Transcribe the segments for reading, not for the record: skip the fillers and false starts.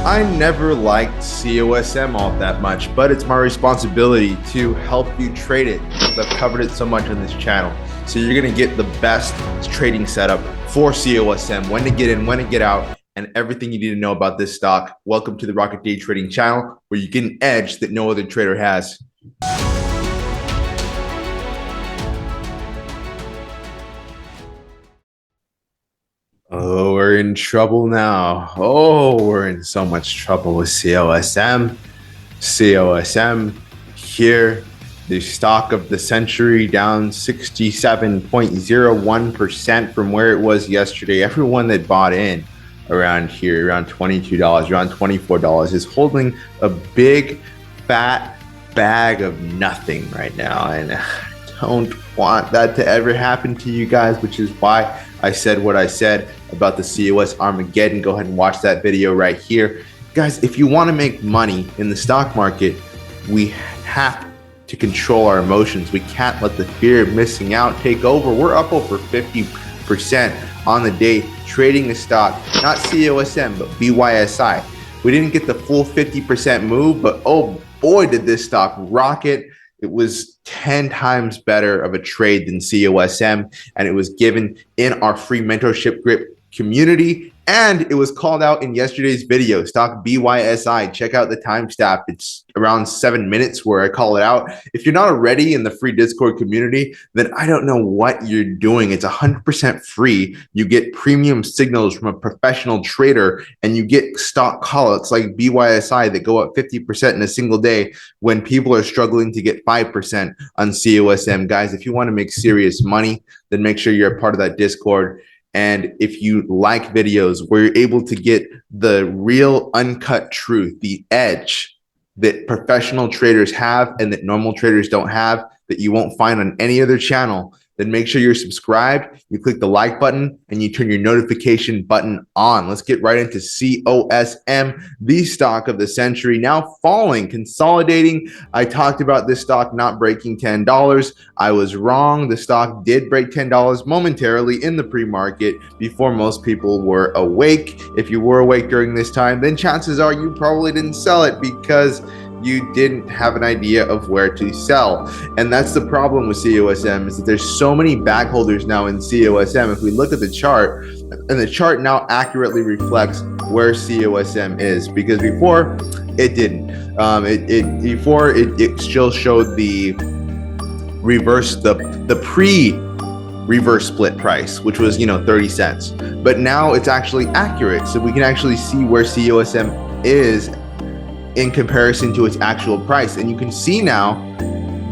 I never liked COSM all that much, but it's my responsibility to help you trade it because I've covered it so much on this channel. So you're going to get the best trading setup for COSM, when to get in, when to get out, and everything you need to know about this stock. Welcome to the Rocket Day Trading channel, where you get an edge that no other trader has. Oh, we're in trouble now. Oh, we're in so much trouble with COSM. COSM here, the stock of the century, down 67.01% from where it was yesterday. Everyone that bought in around here, around $22, around $24, is holding a big fat bag of nothing right now. And I don't want that to ever happen to you guys, which is why I said what I said about the COS Armageddon. Go ahead and watch that video right here. Guys, if you want to make money in the stock market, we have to control our emotions. We can't let the fear of missing out take over. We're up over 50% on the day trading the stock, not COSM, but BYSI. We didn't get the full 50% move, but oh boy, did this stock rocket. It was 10 times better of a trade than COSM, and it was given in our free mentorship grip community, and it was called out in yesterday's video, stock BYSI. Check out the timestamp. It's around 7 minutes where I call it out. If you're not already in the free Discord community, then I don't know what you're doing. It's 100% free. You get premium signals from a professional trader, and you get stock callouts like BYSI that go up 50% in a single day when people are struggling to get 5% on COSM. Guys, if you want to make serious money, then make sure you're a part of that Discord. And if you like videos where you're able to get the real uncut truth, the edge that professional traders have and that normal traders don't have, that you won't find on any other channel, then make sure you're subscribed, you click the like button, and you turn your notification button on. Let's get right into COSM, the stock of the century, now falling, consolidating. I talked about this stock not breaking $10. I was wrong. The stock did break $10 momentarily in the pre-market before most people were awake. If you were awake during this time, then chances are you probably didn't sell it because you didn't have an idea of where to sell. And that's the problem with COSM, is that there's so many bag holders now in COSM. If we look at the chart, and the chart now accurately reflects where COSM is, because before it didn't. Before it still showed the reverse, the pre-reverse split price, which was 30 cents. But now it's actually accurate, so we can actually see where COSM is in comparison to its actual price. And you can see now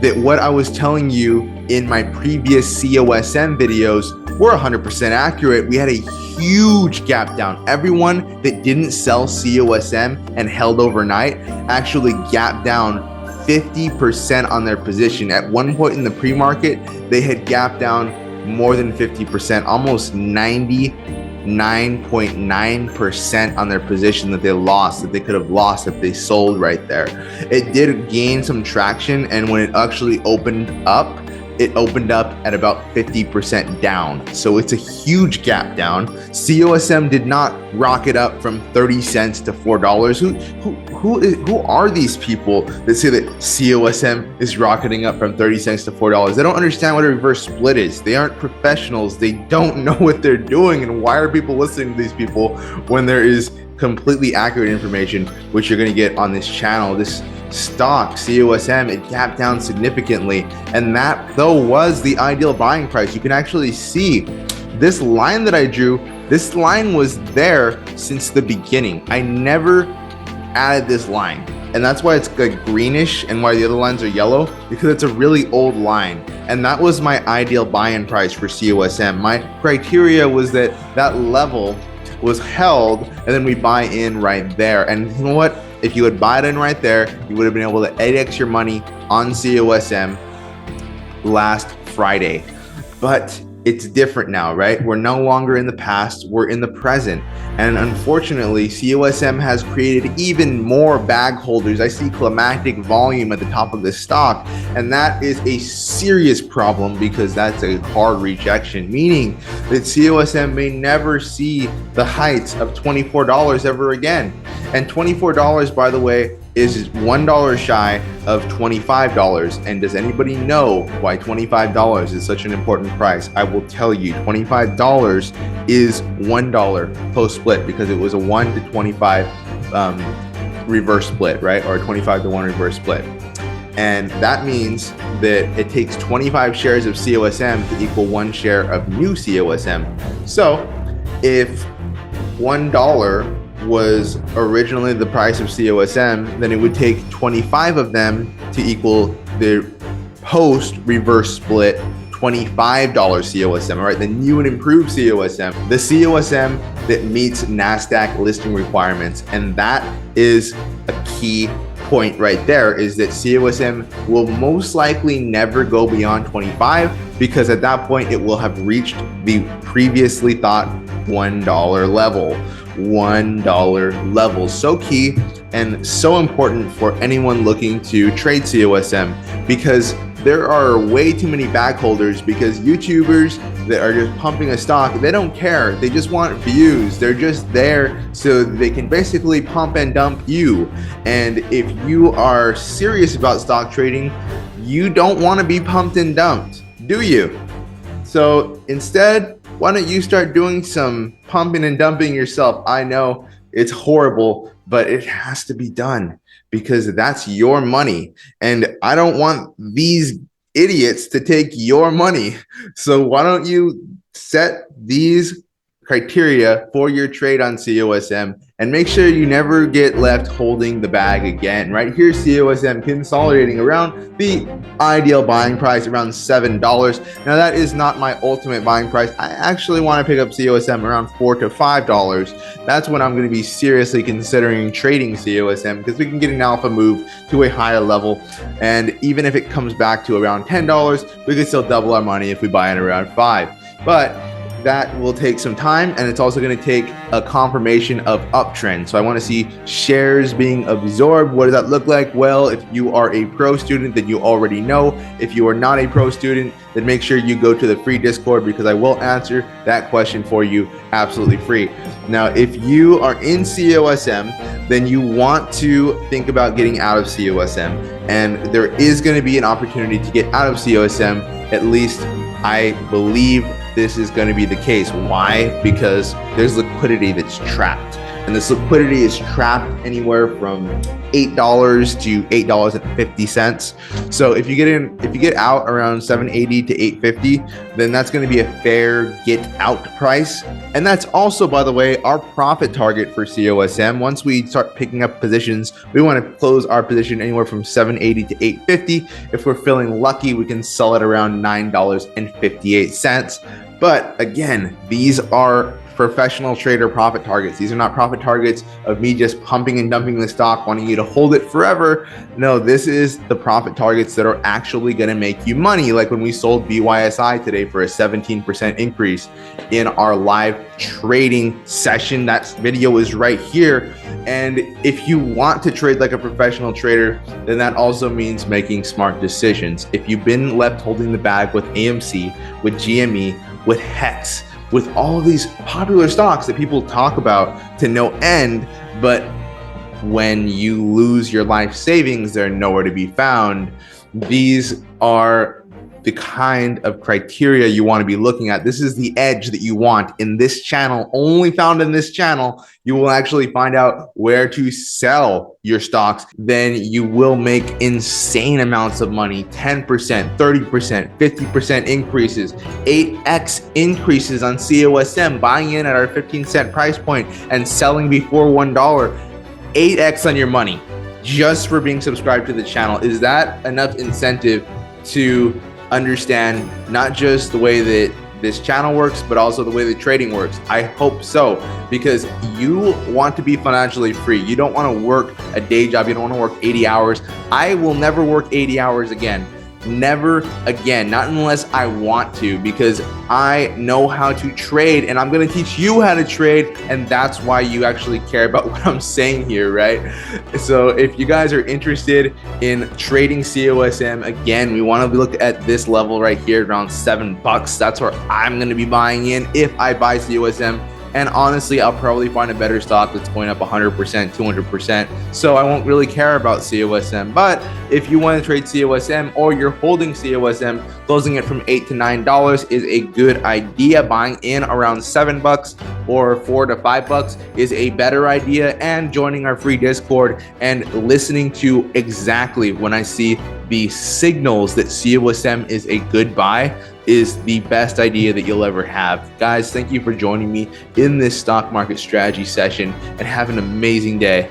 that what I was telling you in my previous COSM videos were 100% accurate. We had a huge gap down. Everyone that didn't sell COSM and held overnight actually gapped down 50% on their position. At one point in the pre-market, they had gapped down more than 50%, almost 99.9% on their position that they lost, that they could have lost if they sold right there. It did gain some traction, and when it actually opened up, it opened up at about 50% down. So it's a huge gap down. COSM did not rocket up from 30 cents to $4. Who are these people that say that COSM is rocketing up from 30 cents to $4? They don't understand what a reverse split is. They aren't professionals. They don't know what they're doing. And why are people listening to these people when there is completely accurate information, which you're going to get on this channel? This stock, COSM, it gapped down significantly, and that though was the ideal buying price. You can actually see this line that I drew. This line was there since the beginning. I never added this line, and that's why it's like greenish and why the other lines are yellow, because it's a really old line. And that was my ideal buy-in price for COSM. My criteria was that that level was held, and then we buy in right there. And you know what? If you had bought in right there, you would have been able to 8x your money on COSM last Friday. But it's different now, right? We're no longer in the past, we're in the present. And unfortunately, COSM has created even more bag holders. I see climactic volume at the top of this stock, and that is a serious problem because that's a hard rejection, meaning that COSM may never see the heights of $24 ever again. And $24, by the way, is $1 shy of $25. And does anybody know why $25 is such an important price? I will tell you, $25 is $1 post split, because it was a 1 to 25 reverse split, right? Or a 25 to 1 reverse split. And that means that it takes 25 shares of COSM to equal 1 share of new COSM. So if $1 was originally the price of COSM, then it would take 25 of them to equal the post reverse split $25 COSM, all right? The new and improved COSM, the COSM that meets NASDAQ listing requirements. And that is a key point right there, is that COSM will most likely never go beyond 25, because at that point it will have reached the previously thought $1 level. $1 level. So key and so important for anyone looking to trade COSM, because there are way too many bag holders, because YouTubers that are just pumping a stock, they don't care. They just want views. They're just there so they can basically pump and dump you. And if you are serious about stock trading, you don't want to be pumped and dumped, do you? So instead, why don't you start doing some pumping and dumping yourself? I know it's horrible, but it has to be done, because that's your money. And I don't want these idiots to take your money. So why don't you set these criteria for your trade on COSM and make sure you never get left holding the bag again. Right here, COSM consolidating around the ideal buying price, around $7. Now that is not my ultimate buying price. I actually want to pick up COSM around $4 to $5. That's when I'm going to be seriously considering trading COSM, because we can get an alpha move to a higher level. And even if it comes back to around $10, we could still double our money if we buy it around $5. But that will take some time, and it's also going to take a confirmation of uptrend. So I want to see shares being absorbed. What does that look like? Well, if you are a pro student, then you already know. If you are not a pro student, then make sure you go to the free Discord, because I will answer that question for you absolutely free. Now, if you are in COSM, then you want to think about getting out of COSM, and there is going to be an opportunity to get out of COSM. At least I believe this is going to be the case. Why? Because there's liquidity that's trapped, and this liquidity is trapped anywhere from $8 to $8.50. So if you get out around $7.80 to $8.50, then that's going to be a fair get out price. And that's also, by the way, our profit target for COSM. Once we start picking up positions, we want to close our position anywhere from $7.80 to $8.50. If we're feeling lucky, we can sell it around $9.58. But again, these are professional trader profit targets. These are not profit targets of me just pumping and dumping the stock, wanting you to hold it forever. No, this is the profit targets that are actually going to make you money. Like when we sold BYSI today for a 17% increase in our live trading session. That video is right here. And if you want to trade like a professional trader, then that also means making smart decisions. If you've been left holding the bag with AMC, with GME, with HEX, with all of these popular stocks that people talk about to no end, but when you lose your life savings, they're nowhere to be found. These are the kind of criteria you want to be looking at. This is the edge that you want in this channel, only found in this channel. You will actually find out where to sell your stocks. Then you will make insane amounts of money, 10%, 30%, 50% increases, 8x increases on COSM, buying in at our 15-cent price point and selling before $1, 8x on your money just for being subscribed to the channel. Is that enough incentive to understand not just the way that this channel works, but also the way that trading works? I hope so, because you want to be financially free. You don't want to work a day job. You don't want to work 80 hours. I will never work 80 hours again. Never again, not unless I want to, because I know how to trade and I'm going to teach you how to trade. And that's why you actually care about what I'm saying here, right? So if you guys are interested in trading COSM, again, we want to look at this level right here around $7. That's where I'm going to be buying in if I buy COSM. And honestly, I'll probably find a better stock that's going up 100%, 200%. So I won't really care about COSM. But if you want to trade COSM or you're holding COSM, closing it from $8 to $9 is a good idea. Buying in around $7 or $4 to $5 is a better idea. And joining our free Discord and listening to exactly when I see the signals that COSM is a good buy is the best idea that you'll ever have. Guys, thank you for joining me in this stock market strategy session and have an amazing day.